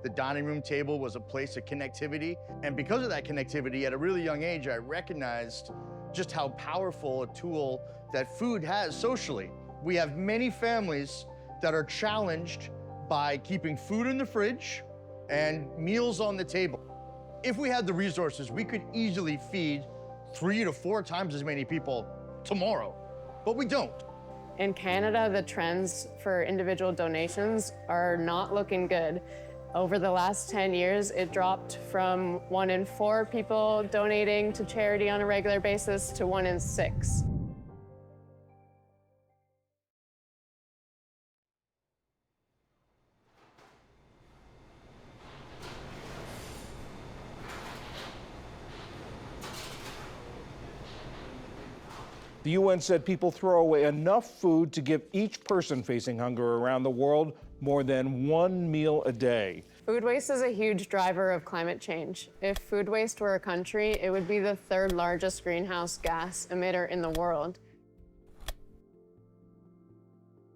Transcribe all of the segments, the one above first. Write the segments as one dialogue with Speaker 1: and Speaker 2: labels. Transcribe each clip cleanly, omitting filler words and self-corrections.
Speaker 1: The dining room table was a place of connectivity. And because of that connectivity, at a really young age, I recognized just how powerful a tool that food has socially. We have many families that are challenged by keeping food in the fridge and meals on the table. If we had the resources, we could easily feed 3 to 4 times as many people tomorrow, but we don't.
Speaker 2: In Canada, the trends for individual donations are not looking good. Over the last 10 years, it dropped from 1 in 4 people donating to charity on a regular basis to 1 in 6.
Speaker 3: The UN said people throw away enough food to give each person facing hunger around the world more than 1 meal a day.
Speaker 2: Food waste is a huge driver of climate change. If food waste were a country, it would be the 3rd largest greenhouse gas emitter in the world.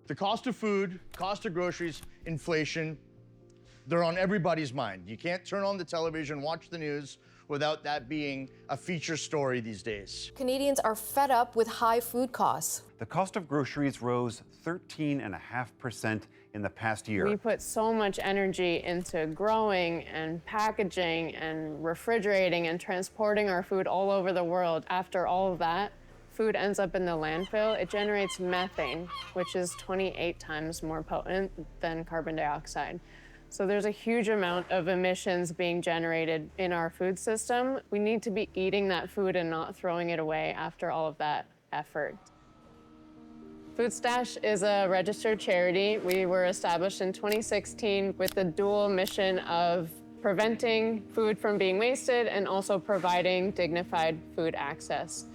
Speaker 1: The cost of food, cost of groceries, inflation, they're on everybody's mind. You can't turn on the television, watch the news without that being a feature story these days.
Speaker 4: Canadians are fed up with high food costs.
Speaker 5: The cost of groceries rose 13.5% in the past year.
Speaker 2: We put so much energy into growing and packaging and refrigerating and transporting our food all over the world. After all of that, food ends up in the landfill. It generates methane, which is 28 times more potent than carbon dioxide. So there's a huge amount of emissions being generated in our food system. We need to be eating that food and not throwing it away after all of that effort. Food Stash is a registered charity. We were established in 2016 with the dual mission of preventing food from being wasted and also providing dignified food access.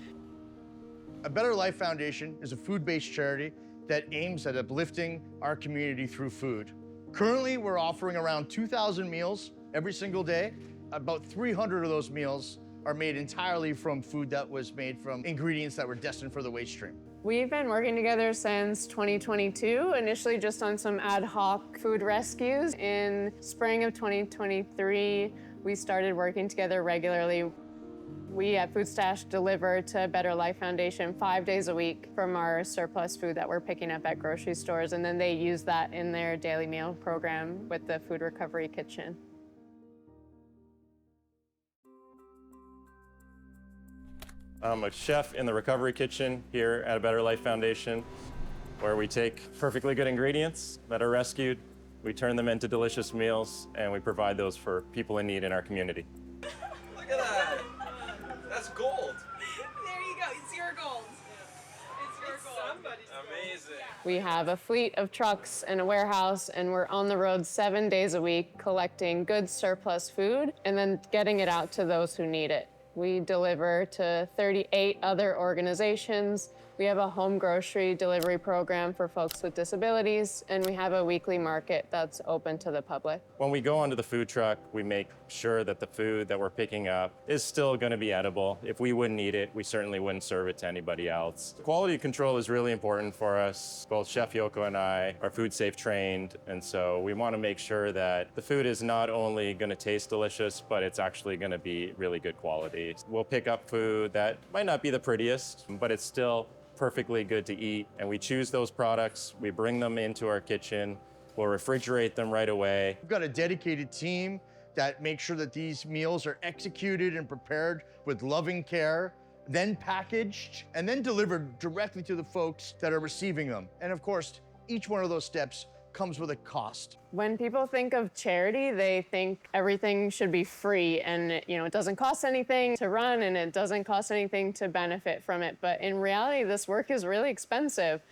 Speaker 1: A Better Life Foundation is a food-based charity that aims at uplifting our community through food. Currently, we're offering around 2,000 meals every single day. About 300 of those meals are made entirely from food that was made from ingredients that were destined for the waste stream.
Speaker 2: We've been working together since 2022, initially just on some ad hoc food rescues. In spring of 2023, we started working together regularly. We at Food Stash deliver to Better Life Foundation 5 days a week from our surplus food that we're picking up at grocery stores, and then they use that in their daily meal program with the Food Recovery Kitchen.
Speaker 6: I'm a chef in the Recovery Kitchen here at a Better Life Foundation, where we take perfectly good ingredients that are rescued, we turn them into delicious meals, and we provide those for people in need in our community.
Speaker 7: Look at that! That's gold.
Speaker 8: There you go. It's your gold. It's your gold.
Speaker 7: Somebody's amazing.
Speaker 2: We have a fleet of trucks and a warehouse, and we're on the road 7 days a week collecting good surplus food and then getting it out to those who need it. We deliver to 38 other organizations. We have a home grocery delivery program for folks with disabilities, and we have a weekly market that's open to the public.
Speaker 6: When we go onto the food truck, we make sure that the food that we're picking up is still going to be edible. If we wouldn't eat it, we certainly wouldn't serve it to anybody else. Quality control is really important for us. Both Chef Yoko and I are food safe trained, and so we want to make sure that the food is not only going to taste delicious, but it's actually going to be really good quality. We'll pick up food that might not be the prettiest, but it's still perfectly good to eat, and we choose those products, we bring them into our kitchen, we'll refrigerate them right away.
Speaker 1: We've got a dedicated team that makes sure that these meals are executed and prepared with loving care, then packaged, and then delivered directly to the folks that are receiving them. And of course, each one of those steps comes with a cost.
Speaker 2: When people think of charity, they think everything should be free and it doesn't cost anything to run and it doesn't cost anything to benefit from it. But in reality, this work is really expensive.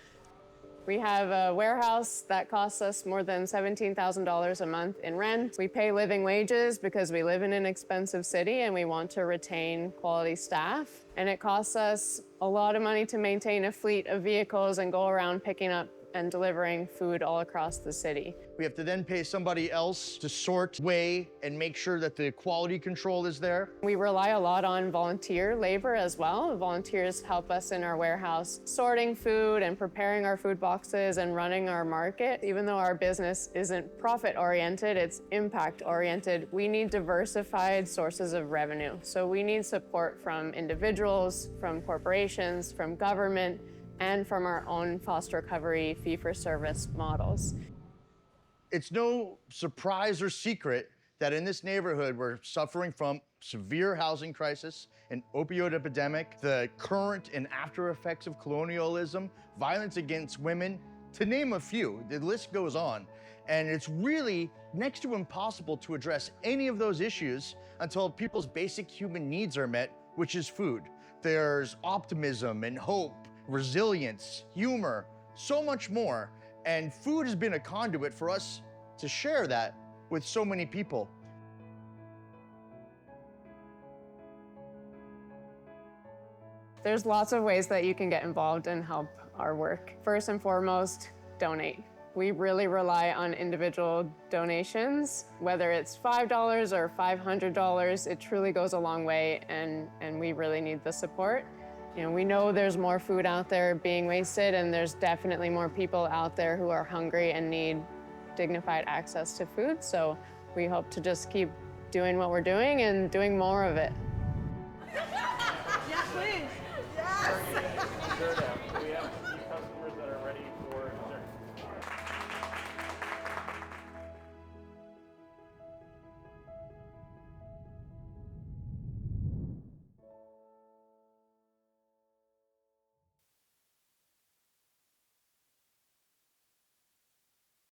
Speaker 2: We have a warehouse that costs us more than $17,000 a month in rent. We pay living wages because we live in an expensive city and we want to retain quality staff. And it costs us a lot of money to maintain a fleet of vehicles and go around picking up and delivering food all across the city.
Speaker 1: We have to then pay somebody else to sort, weigh, and make sure that the quality control is there.
Speaker 2: We rely a lot on volunteer labor as well. Volunteers help us in our warehouse sorting food and preparing our food boxes and running our market. Even though our business isn't profit-oriented, it's impact-oriented, we need diversified sources of revenue. So we need support from individuals, from corporations, from government, and from our own foster recovery fee-for-service models.
Speaker 1: It's no surprise or secret that in this neighborhood we're suffering from severe housing crisis, an opioid epidemic, the current and after effects of colonialism, violence against women, to name a few. The list goes on. And it's really next to impossible to address any of those issues until people's basic human needs are met, which is food. There's optimism and hope, resilience, humor, so much more. And food has been a conduit for us to share that with so many people.
Speaker 2: There's lots of ways that you can get involved and help our work. First and foremost, donate. We really rely on individual donations, whether it's $5 or $500, it truly goes a long way, and we really need the support. You know, we know there's more food out there being wasted, and there's definitely more people out there who are hungry and need dignified access to food. So we hope to just keep doing what we're doing and doing more of it.